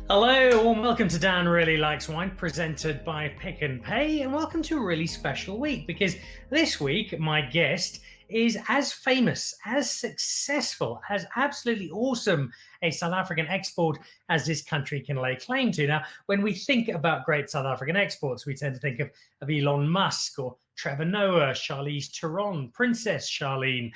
Hello, and welcome to Dan Really Likes Wine, presented by Pick and Pay, and welcome to a really special week because this week my guest is as famous, as successful, as absolutely awesome a South African export as this country can lay claim to. Now, when we think about great South African exports, we tend to think of Elon Musk or Trevor Noah, Charlize Theron, Princess Charlene,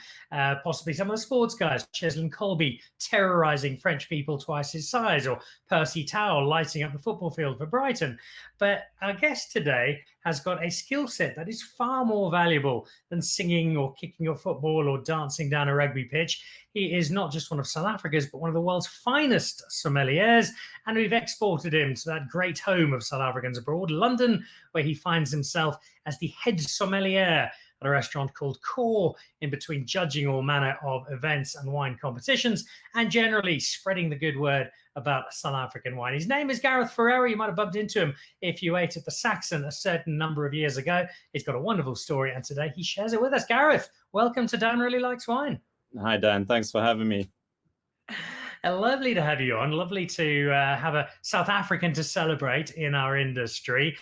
possibly some of the sports guys, Cheslin Kolbe terrorizing French people twice his size, or Percy Towell lighting up the football field for Brighton. But our guest today has got a skill set that is far more valuable than singing or kicking a football or dancing down a rugby pitch. He is not just one of South Africa's, but one of the world's finest sommeliers, and we've exported him to that great home of South Africans abroad, London, where he finds himself as the head sommelier at a restaurant called Core, in between judging all manner of events and wine competitions, and generally spreading the good word about South African wine. His name is Gareth Ferreira. You might have bumped into him if you ate at the Saxon a certain number of years ago. He's got a wonderful story, and today he shares it with us. Gareth, welcome to Dan Really Likes Wine. Hi, Dan. Thanks for having me. Lovely to have you on. Lovely to have a South African to celebrate in our industry.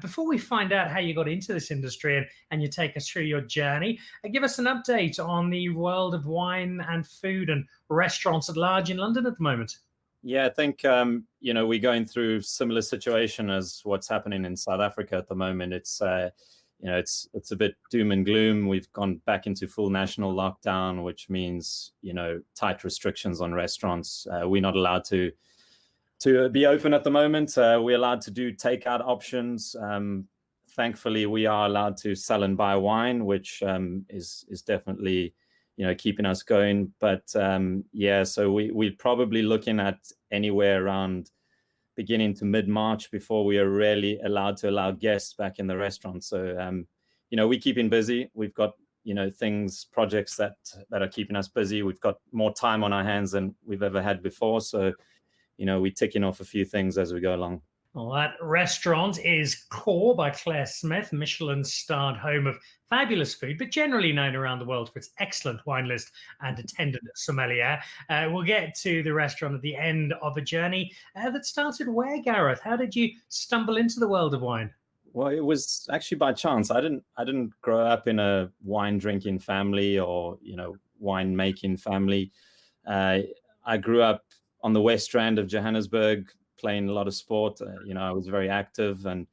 Before we find out how you got into this industry and you take us through your journey, give us an update on the world of wine and food and restaurants at large in London at the moment. Yeah, I think, we're going through similar situation as what's happening in South Africa at the moment. It's a bit doom and gloom. We've gone back into full national lockdown, which means, tight restrictions on restaurants. We're not allowed to be open at the moment. We're allowed to do takeout options. Thankfully, we are allowed to sell and buy wine, which is definitely, keeping us going. But so we're probably looking at anywhere around beginning to mid-March before we are really allowed to allow guests back in the restaurant. So, we're keeping busy. We've got, projects that are keeping us busy. We've got more time on our hands than we've ever had before. So, we're ticking off a few things as we go along. Well, that restaurant is Core by Clare Smyth, Michelin-starred home of fabulous food, but generally known around the world for its excellent wine list and attendant sommelier. We'll get to the restaurant at the end of a journey that started where, Gareth? How did you stumble into the world of wine? Well, it was actually by chance. I didn't grow up in a wine drinking family or, wine making family. I grew up on the West Rand of Johannesburg, playing a lot of sport. I was very active, and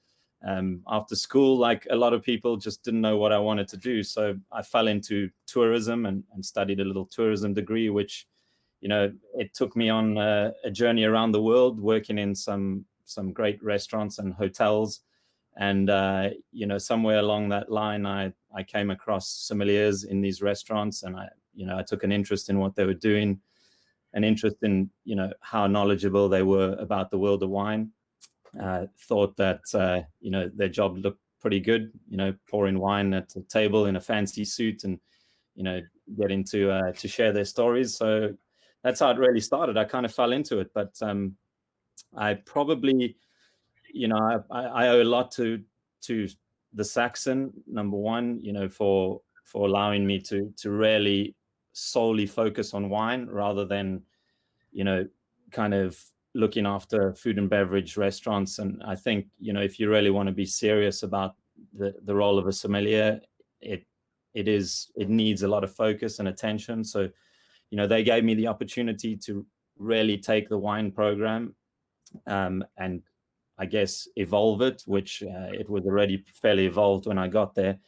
after school, like a lot of people, just didn't know what I wanted to do. So I fell into tourism and studied a little tourism degree, which, it took me on a journey around the world, working in some great restaurants and hotels. And, somewhere along that line, I came across sommeliers in these restaurants, and I took an interest in what they were doing, an interest in, how knowledgeable they were about the world of wine. Thought that, their job looked pretty good, pouring wine at a table in a fancy suit and, getting to share their stories. So that's how it really started. I kind of fell into it, but I probably, I owe a lot to the Saxon, number one, for allowing me to really solely focus on wine rather than, kind of looking after food and beverage restaurants. And I think, if you really want to be serious about the role of a sommelier, it needs a lot of focus and attention. So, they gave me the opportunity to really take the wine program and I guess evolve it, which it was already fairly evolved when I got there.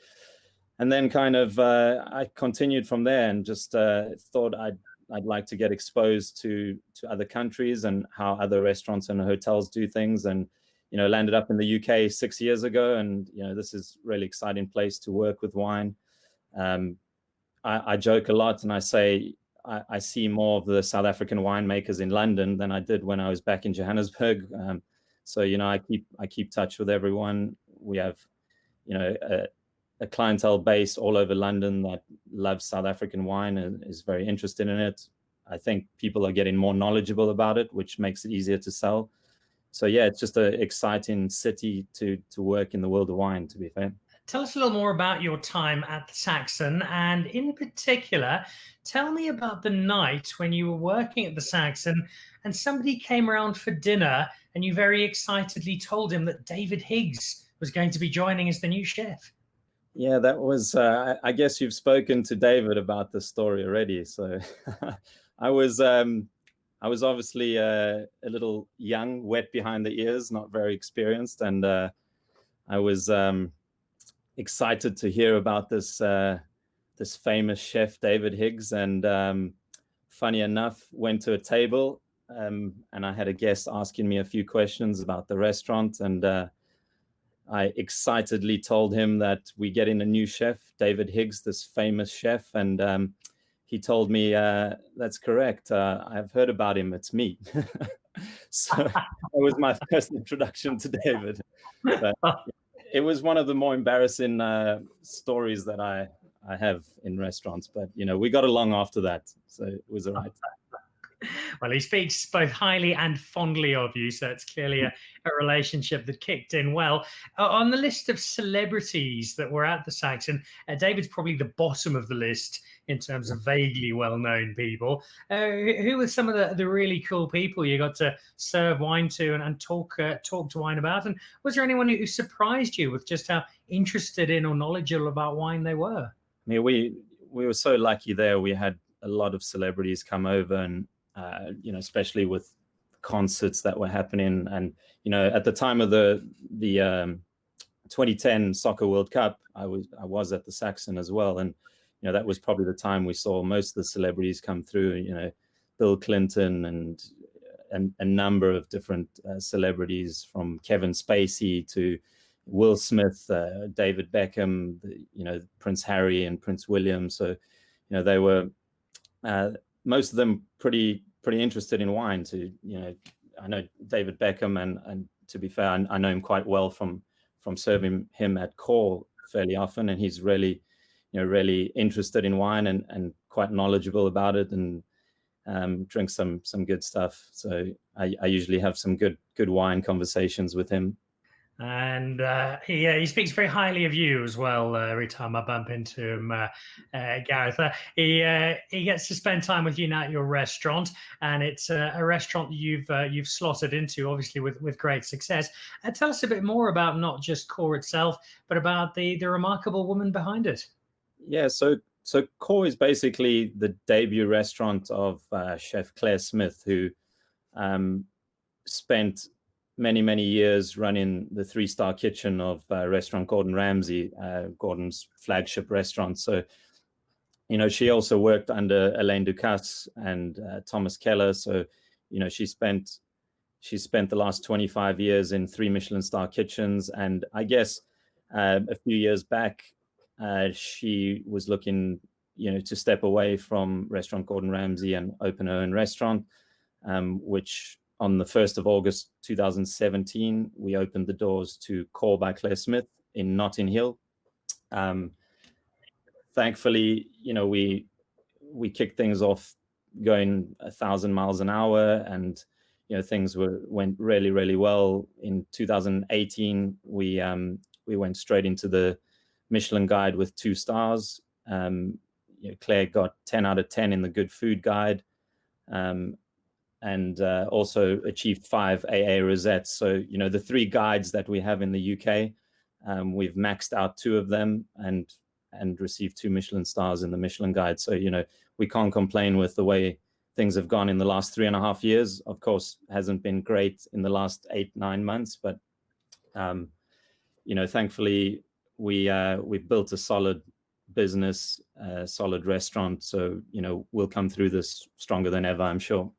And then kind of I continued from there and just thought I'd like to get exposed to other countries and how other restaurants and hotels do things, and landed up in the UK 6 years ago, and this is a really exciting place to work with wine. I joke a lot and I say I see more of the South African winemakers in London than I did when I was back in Johannesburg. So I keep touch with everyone. We have a clientele base all over London that loves South African wine and is very interested in it. I think people are getting more knowledgeable about it, which makes it easier to sell. So yeah, it's just an exciting city to work in the world of wine, to be fair. Tell us a little more about your time at the Saxon, and in particular, tell me about the night when you were working at the Saxon and somebody came around for dinner and you very excitedly told him that David Higgs was going to be joining as the new chef. Yeah, that was. I guess you've spoken to David about this story already. So, I was. I was obviously a little young, wet behind the ears, not very experienced, and I was excited to hear about this famous chef David Higgs. And funny enough, went to a table, and I had a guest asking me a few questions about the restaurant, and I excitedly told him that we get in a new chef, David Higgs, this famous chef, and he told me, that's correct. I've heard about him. It's me. So that was my first introduction to David. But it was one of the more embarrassing stories that I have in restaurants. But, we got along after that. So it was all right. Well, he speaks both highly and fondly of you, so it's clearly a relationship that kicked in well. On the list of celebrities that were at the Saxon, David's probably the bottom of the list in terms of vaguely well-known people. Who were some of the really cool people you got to serve wine to and talk to wine about? And was there anyone who surprised you with just how interested in or knowledgeable about wine they were? I mean, we were so lucky there. We had a lot of celebrities come over, and especially with concerts that were happening. And, at the time of the 2010 Soccer World Cup, I was at the Saxon as well. And, that was probably the time we saw most of the celebrities come through, Bill Clinton and a number of different celebrities, from Kevin Spacey to Will Smith, David Beckham, Prince Harry and Prince William. So, they were, most of them pretty interested in wine. I know David Beckham, and to be fair, I know him quite well from serving him at Core fairly often, and he's really interested in wine and quite knowledgeable about it, and drinks some good stuff. So I usually have some good wine conversations with him. And he speaks very highly of you as well. Every time I bump into him, Gareth, he gets to spend time with you now at your restaurant, and it's a restaurant you've slotted into, obviously with great success. Tell us a bit more about not just Core itself, but about the remarkable woman behind it. Yeah, so Core is basically the debut restaurant of Chef Clare Smyth, who spent many years running the 3-star kitchen of restaurant Gordon Ramsay, Gordon's flagship restaurant. So, she also worked under Alain Ducasse and Thomas Keller. So, she spent the last 25 years in 3 Michelin-star kitchens. And I guess a few years back, she was looking, to step away from restaurant Gordon Ramsay and open her own restaurant, which on the 1st of August 2017, we opened the doors to Core by Clare Smyth in Notting Hill. Thankfully, we kicked things off going 1,000 miles an hour, and things went really well. In 2018, we went straight into the Michelin Guide with 2 stars. Claire got 10 out of 10 in the Good Food Guide. And also achieved 5 AA rosettes. So, the 3 guides that we have in the UK, we've maxed out 2 of them and received 2 Michelin stars in the Michelin Guide. So, we can't complain with the way things have gone in the last 3.5 years. Of course, hasn't been great in the last 8-9 months, but, thankfully we've built a solid business, solid restaurant. So, we'll come through this stronger than ever, I'm sure.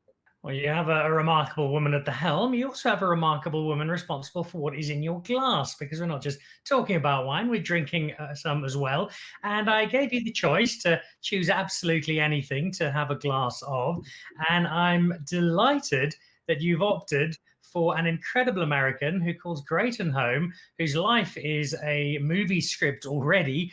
Well, you have a remarkable woman at the helm. You also have a remarkable woman responsible for what is in your glass, because we're not just talking about wine, we're drinking some as well. And I gave you the choice to choose absolutely anything to have a glass of. And I'm delighted that you've opted for an incredible American who calls Grayton home, whose life is a movie script already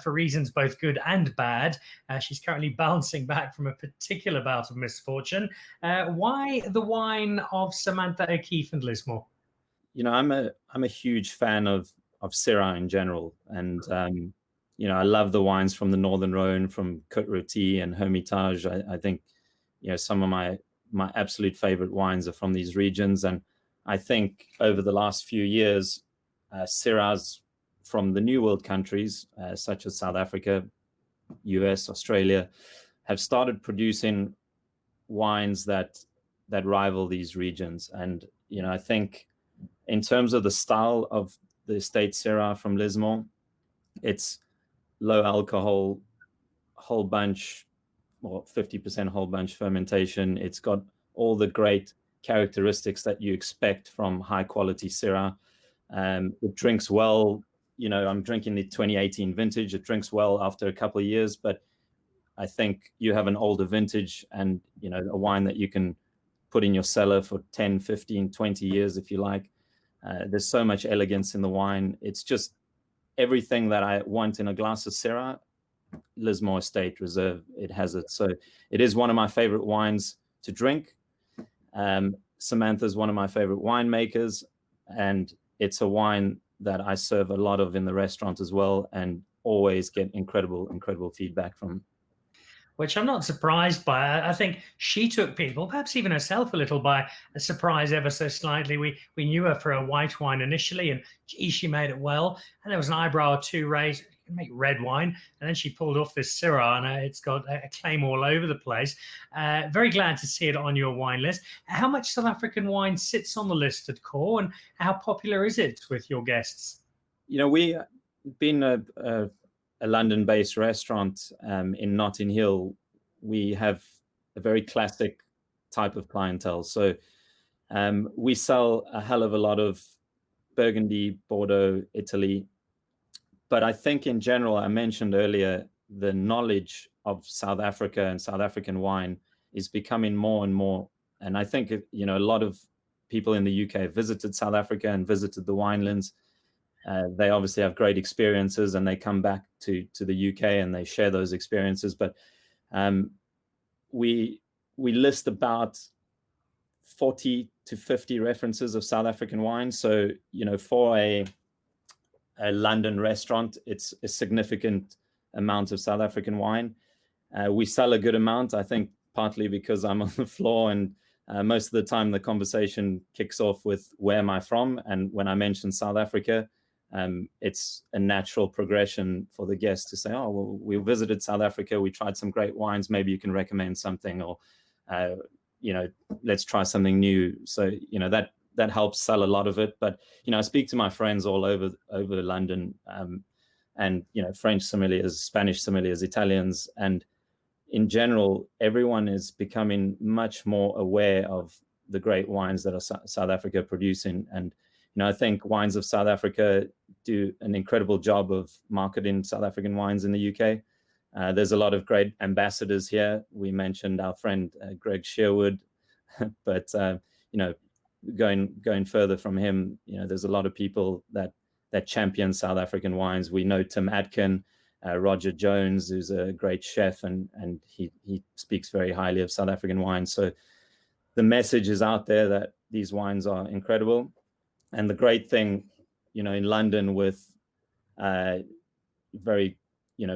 for reasons both good and bad. She's currently bouncing back from a particular bout of misfortune. Why the wine of Samantha O'Keefe and Lismore? I'm a huge fan of Syrah in general. And I love the wines from the Northern Rhone, from Côte-Rôtie and Hermitage. I think some of my absolute favorite wines are from these regions. And I think over the last few years, Syrahs from the New World countries, such as South Africa, US, Australia, have started producing wines that rival these regions. And I think in terms of the style of the estate Syrah from Lismore, it's low alcohol, whole bunch, or 50% whole bunch fermentation. It's got all the great characteristics that you expect from high quality Syrah. It drinks well. I'm drinking the 2018 vintage. It drinks well after a couple of years, but I think you have an older vintage and, a wine that you can put in your cellar for 10, 15, 20 years, if you like. There's so much elegance in the wine. It's just everything that I want in a glass of Syrah. Lismore Estate Reserve, it has it. So it is one of my favorite wines to drink. Samantha is one of my favorite winemakers, and it's a wine that I serve a lot of in the restaurant as well, and always get incredible feedback from. Which I'm not surprised by. I think she took people, perhaps even herself, a little by a surprise ever so slightly. We knew her for a white wine initially, and gee, she made it well. And there was an eyebrow or two raised. You can make red wine, and then she pulled off this Syrah, and it's got a claim all over the place. Very glad to see it on your wine list. How much South African wine sits on the list at Core, and how popular is it with your guests? We've been a London-based restaurant in Notting Hill. We have a very classic type of clientele. So we sell a hell of a lot of Burgundy, Bordeaux, Italy. But I think in general, I mentioned earlier, the knowledge of South Africa and South African wine is becoming more and more. And I think, a lot of people in the UK visited South Africa and visited the winelands. They obviously have great experiences, and they come back to the UK and they share those experiences. But we list about 40 to 50 references of South African wine. So, for a London restaurant, it's a significant amount of South African wine. We sell a good amount, I think, partly because I'm on the floor, and most of the time the conversation kicks off with where am I from? And when I mention South Africa, it's a natural progression for the guests to say, oh, well, we visited South Africa, we tried some great wines, maybe you can recommend something, or let's try something new. So that helps sell a lot of it. But I speak to my friends all over London, and French sommeliers, Spanish sommeliers, Italians, and in general, everyone is becoming much more aware of the great wines that are South Africa producing. And I think Wines of South Africa do an incredible job of marketing South African wines in the UK. There's a lot of great ambassadors here. We mentioned our friend Greg Sherwood, but going further from him, there's a lot of people that champion South African wines. We know Tim Atkin, Roger Jones, who's a great chef, and he speaks very highly of South African wines. So the message is out there that these wines are incredible. And the great thing, in London with very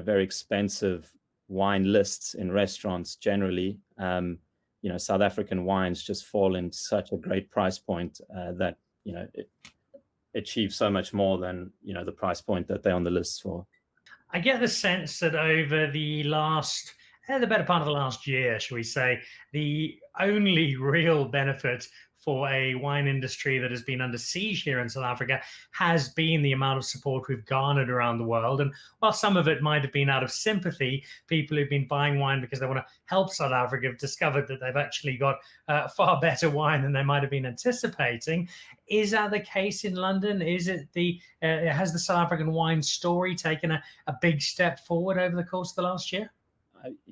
expensive wine lists in restaurants generally, South African wines just fall in such a great price point that, it achieves so much more than, the price point that they're on the list for. I get the sense that over the better part of the last year, shall we say, the only real benefit for a wine industry that has been under siege here in South Africa has been the amount of support we've garnered around the world. And while some of it might have been out of sympathy, people who've been buying wine because they want to help South Africa have discovered that they've actually got far better wine than they might have been anticipating. Is that the case in London? Is it has the South African wine story taken a big step forward over the course of the last year?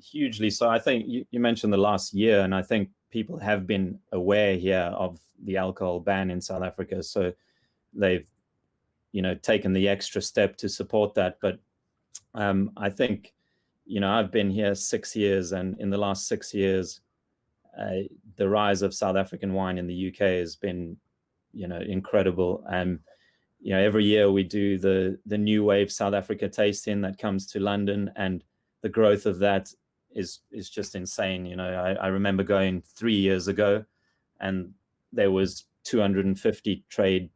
Hugely so. I think you mentioned the last year, and I think people have been aware here of the alcohol ban in South Africa. So they've, taken the extra step to support that. But I think, I've been here 6 years, and in the last 6 years, the rise of South African wine in the UK has been, incredible. And, every year we do the New Wave South Africa tasting that comes to London, and the growth of that is just insane. I remember going 3 years ago, and there was 250 trade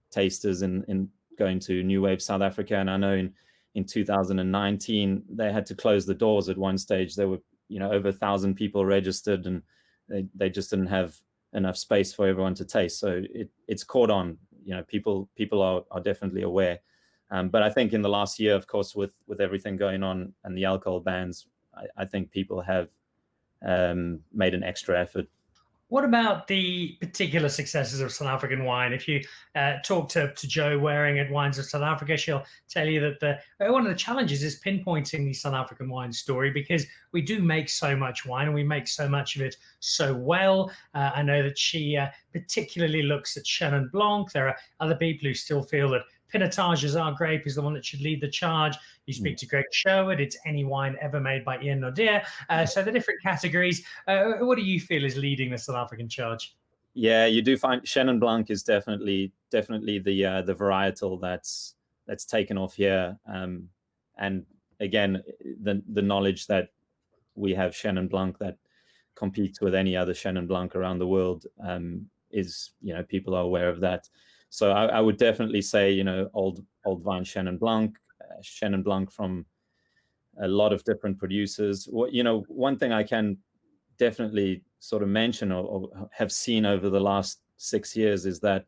tasters in going to New Wave South Africa, and I know in 2019 they had to close the doors at one stage. There were over 1,000 people registered, and they just didn't have enough space for everyone to taste. So it's caught on. People are definitely aware. But I think in the last year, of course, with everything going on and the alcohol bans, I think people have made an extra effort. What about the particular successes of South African wine? If you talk to Jo Waring at Wines of South Africa, she'll tell you that one of the challenges is pinpointing the South African wine story, because we do make so much wine and we make so much of it so well. I know that she particularly looks at Chenin Blanc. There are other people who still feel that Pinotage as our grape is the one that should lead the charge. You speak to Greg Sherwood, it's any wine ever made by Ian Nadir. So the different categories. What do you feel is leading the South African charge? Yeah, you do find Chenin Blanc is definitely the varietal that's taken off here. And again, the knowledge that we have Chenin Blanc that competes with any other Chenin Blanc around the world is, people are aware of that. So I would definitely say, old vine Chenin Blanc from a lot of different producers. One thing I can definitely sort of mention or have seen over the last 6 years is that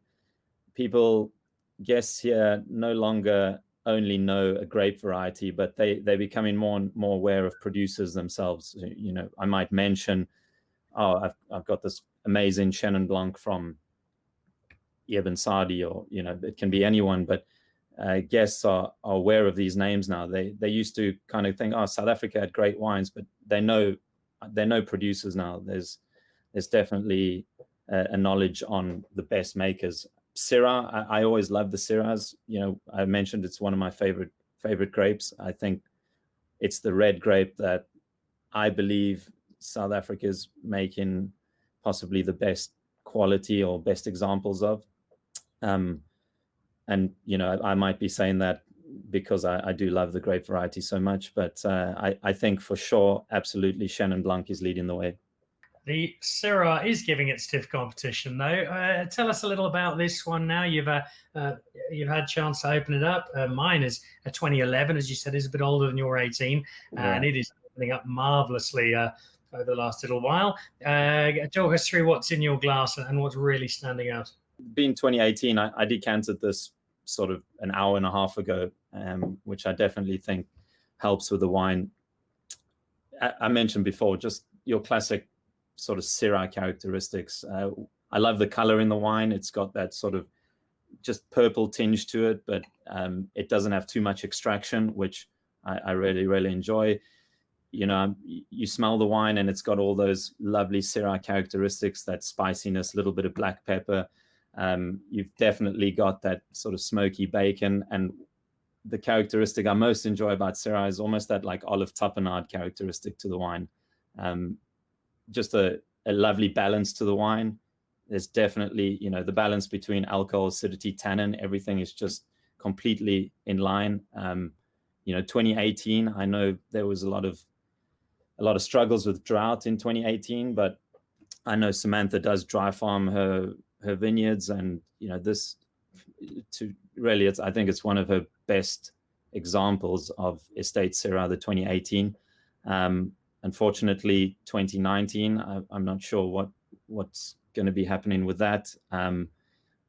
guests here no longer only know a grape variety, but they're becoming more and more aware of producers themselves. I might mention, I've got this amazing Chenin Blanc from Ibn Sadi, or it can be anyone, but guests are aware of these names now. They used to kind of think, South Africa had great wines, but they know producers now. There's definitely a knowledge on the best makers. Syrah, I always love the Syrahs. I mentioned it's one of my favorite grapes. I think it's the red grape that I believe South Africa's making possibly the best quality or best examples of. And I might be saying that because I do love the grape variety so much, but I think for sure, absolutely, Chenin Blanc is leading the way. The Syrah is giving it stiff competition, though. Tell us a little about this one now. You've had a chance to open it up. Mine is a 2011, as you said, is a bit older than your 18, and it is opening up marvelously over the last little while. Talk us through what's in your glass and what's really standing out. Being 2018, I decanted this sort of an hour and a half ago, which I definitely think helps with the wine. I mentioned before, just your classic sort of Syrah characteristics. I love the color in the wine. It's got that sort of just purple tinge to it, but it doesn't have too much extraction, which I really, really enjoy. You smell the wine and it's got all those lovely Syrah characteristics, that spiciness, a little bit of black pepper. You've definitely got that sort of smoky bacon, and the characteristic I most enjoy about Syrah is almost that like olive tapenade characteristic to the wine. Just a lovely balance to the wine. There's definitely, the balance between alcohol, acidity, tannin, everything is just completely in line. 2018, I know there was a lot of struggles with drought in 2018, but I know Samantha does dry farm her vineyards, and I think it's one of her best examples of estate Syrah, the 2018. Unfortunately, 2019, I'm not sure what's going to be happening with that.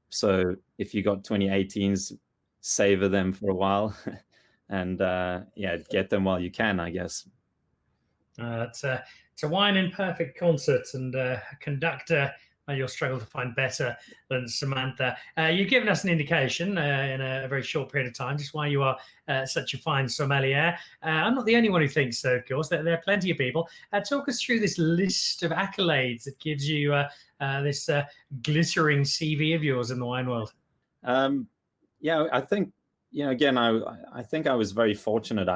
So if you got 2018s, savor them for a while, and get them while you can, I guess. It's a wine in perfect concert, and a conductor you'll struggle to find better than Samantha. You've given us an indication in a very short period of time just why you are such a fine sommelier. I'm not the only one who thinks so, of course. There are plenty of people. Talk us through this list of accolades that gives you this glittering CV of yours in the wine world. I think, again, I think I was very fortunate.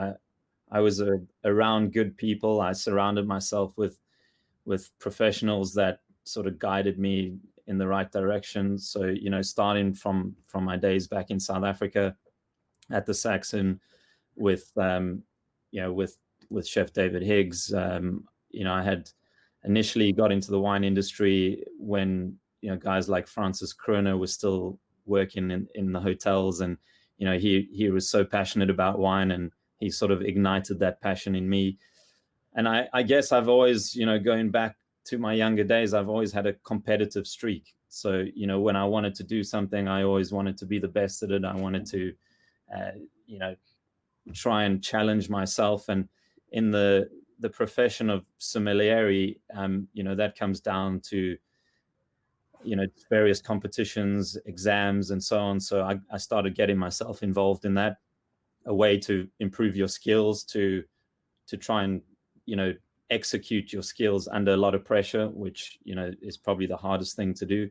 I was around good people. I surrounded myself with professionals that sort of guided me in the right direction. So, you know, starting from my days back in South Africa at the Saxon with, you know, with Chef David Higgs, you know, I had initially got into the wine industry when, you know, guys like Francis Kroner was still working in the hotels, and, you know, he was so passionate about wine, and he sort of ignited that passion in me. And I guess I've always, you know, going back to my younger days, I've always had a competitive streak. So, you know, when I wanted to do something, I always wanted to be the best at it. I wanted to, you know, try and challenge myself. And in the profession of sommelier, you know, that comes down to, you know, various competitions, exams, and so on. So I started getting myself involved in that, a way to improve your skills, to try and, you know, execute your skills under a lot of pressure, which, you know, is probably the hardest thing to do.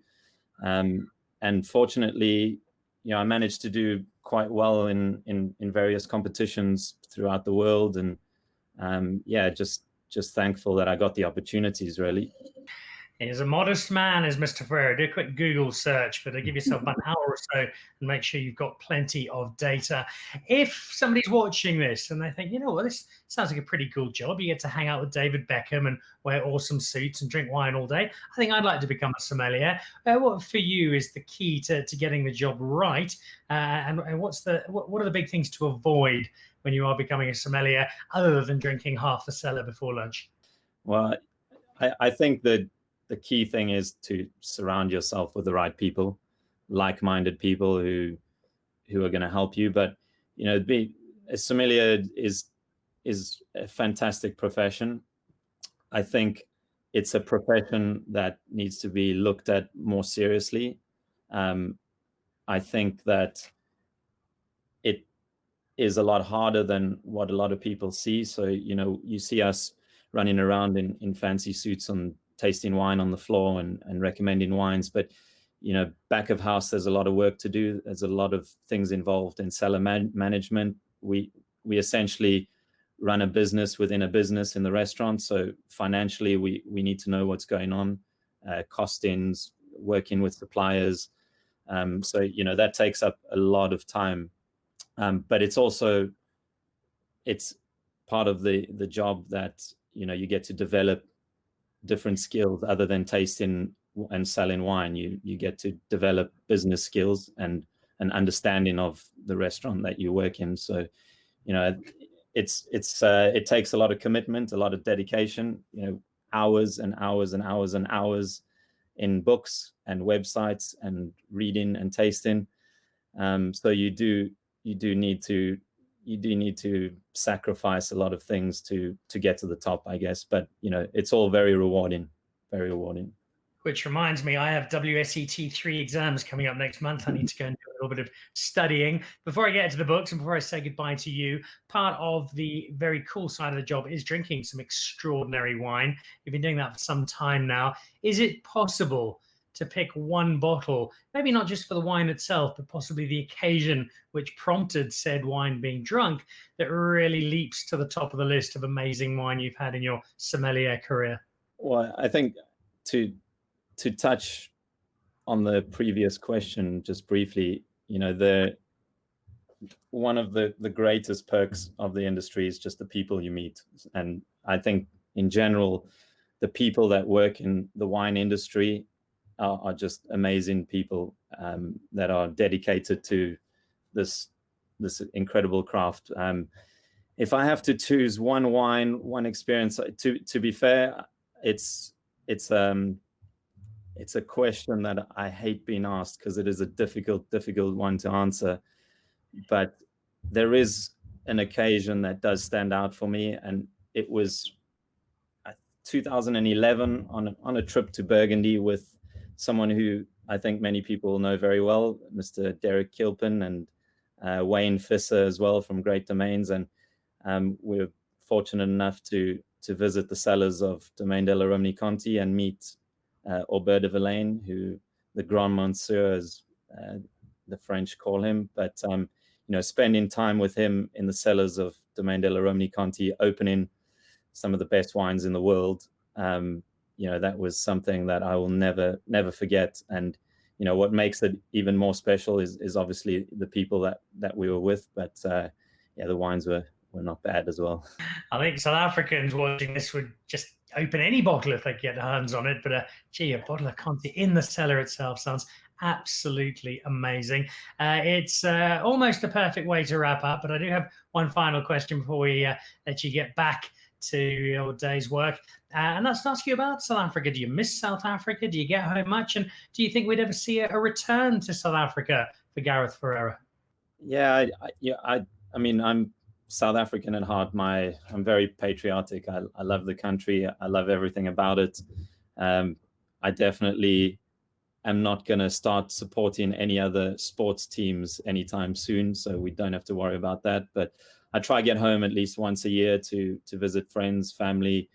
And fortunately, you know, I managed to do quite well in various competitions throughout the world. And yeah, just thankful that I got the opportunities, really. He's a modest man, is Mr. Ferreira. Do a quick Google search, but give yourself about an hour or so and make sure you've got plenty of data. If somebody's watching this and they think, you know what, this sounds like a pretty cool job. You get to hang out with David Beckham and wear awesome suits and drink wine all day. I think I'd like to become a sommelier. What for you is the key to getting the job right? And what are the big things to avoid when you are becoming a sommelier, other than drinking half the cellar before lunch? Well, I think that the key thing is to surround yourself with the right people, like-minded people who are going to help you. But, you know, a sommelier is a fantastic profession. I think it's a profession that needs to be looked at more seriously. I think that it is a lot harder than what a lot of people see. So, you know, you see us running around in fancy suits and tasting wine on the floor and recommending wines. But, you know, back of house, there's a lot of work to do. There's a lot of things involved in cellar management. We essentially run a business within a business in the restaurant. So financially, we need to know what's going on, costings, working with suppliers. So, you know, that takes up a lot of time. But it's also, it's part of the job that, you know, you get to develop different skills other than tasting and selling wine. You get to develop business skills and an understanding of the restaurant that you work in. So, you know, it takes a lot of commitment, a lot of dedication, you know, hours and hours and hours and hours in books and websites and reading and tasting. So you do need to sacrifice a lot of things to get to the top, I guess. But, you know, it's all very rewarding, very rewarding. Which reminds me, I have WSET 3 exams coming up next month. I need to go and do a little bit of studying. Before I get to the books and before I say goodbye to you, part of the very cool side of the job is drinking some extraordinary wine. You've been doing that for some time now. Is it possible to pick one bottle, maybe not just for the wine itself, but possibly the occasion which prompted said wine being drunk, that really leaps to the top of the list of amazing wine you've had in your sommelier career? Well, I think to touch on the previous question just briefly, you know, one of the greatest perks of the industry is just the people you meet. And I think in general, the people that work in the wine industry are just amazing people that are dedicated to this incredible craft. If I have to choose one wine, one experience, to be fair, it's a question that I hate being asked because it is a difficult one to answer. But there is an occasion that does stand out for me, and it was 2011 on a trip to Burgundy with someone who I think many people know very well, Mr. Derek Kilpin, and Wayne Fisser as well from Great Domains. And we're fortunate enough to visit the cellars of Domaine de la Romney-Conti and meet Aubert de Villaine, who the Grand Monsieur, as the French call him. But, you know, spending time with him in the cellars of Domaine de la Romney-Conti, opening some of the best wines in the world, that was something that I will never forget. And what makes it even more special is obviously the people that we were with. But the wines were not bad as well. I think South Africans watching this would just open any bottle if they get their hands on it. But a bottle of Conti in the cellar itself sounds absolutely amazing. It's almost a perfect way to wrap up. But I do have one final question before we let you get back to your day's work. And that's to ask you about South Africa. Do you miss South Africa? Do you get home much? And do you think we'd ever see a return to South Africa for Gareth Ferreira? Yeah, I mean, I'm South African at heart. I'm very patriotic. I love the country. I love everything about it. I definitely am not going to start supporting any other sports teams anytime soon, so we don't have to worry about that. But I try to get home at least once a year to visit friends, family,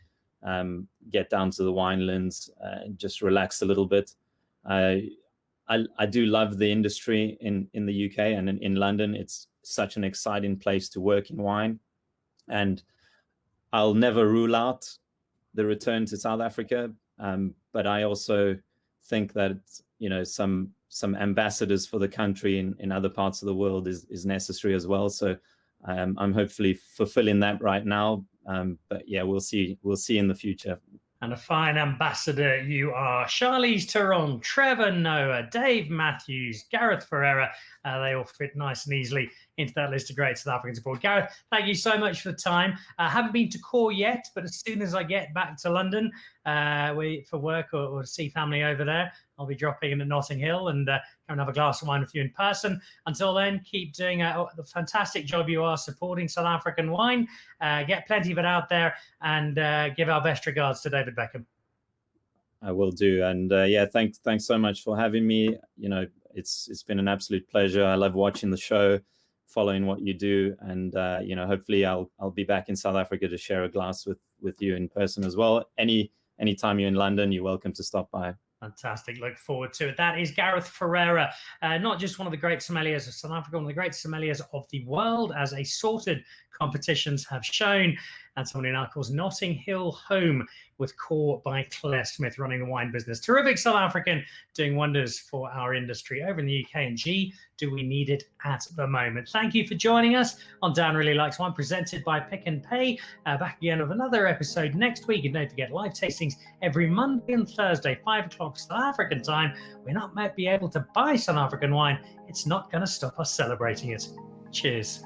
get down to the winelands, and just relax a little bit. I do love the industry in the UK and in London. It's such an exciting place to work in wine, and I'll never rule out the return to South Africa. But I also think that some ambassadors for the country in other parts of the world is necessary as well. So I'm hopefully fulfilling that right now. But yeah, we'll see in the future. And a fine ambassador you are. Charlize Theron, Trevor Noah, Dave Matthews, Gareth Ferreira. They all fit nice and easily into that list of great South African support. Gareth, thank you so much for the time. I haven't been to Core yet, but as soon as I get back to London for work or to see family over there, I'll be dropping in at Notting Hill and come and have a glass of wine with you in person. Until then, keep doing the fantastic job you are supporting South African wine. Get plenty of it out there, and give our best regards to David Beckham. I will do. And thanks so much for having me. It's been an absolute pleasure. I love watching the show, following what you do, and hopefully I'll be back in South Africa to share a glass with you in person as well. Anytime you're in London, you're welcome to stop by. Fantastic. Look forward to it. That is Gareth Ferreira, not just one of the great sommeliers of South Africa, one of the great sommeliers of the world, as assorted competitions have shown, and someone who now calls Notting Hill home with Core by Clare Smyth, running the wine business. Terrific South African, doing wonders for our industry over in the UK. And gee, do we need it at the moment. Thank you for joining us on Dan Really Likes Wine, presented by Pick n Pay. Back again with another episode next week. And don't forget, live tastings every Monday and Thursday, 5 o'clock South African time. We might be able to buy South African wine. It's not going to stop us celebrating it. Cheers.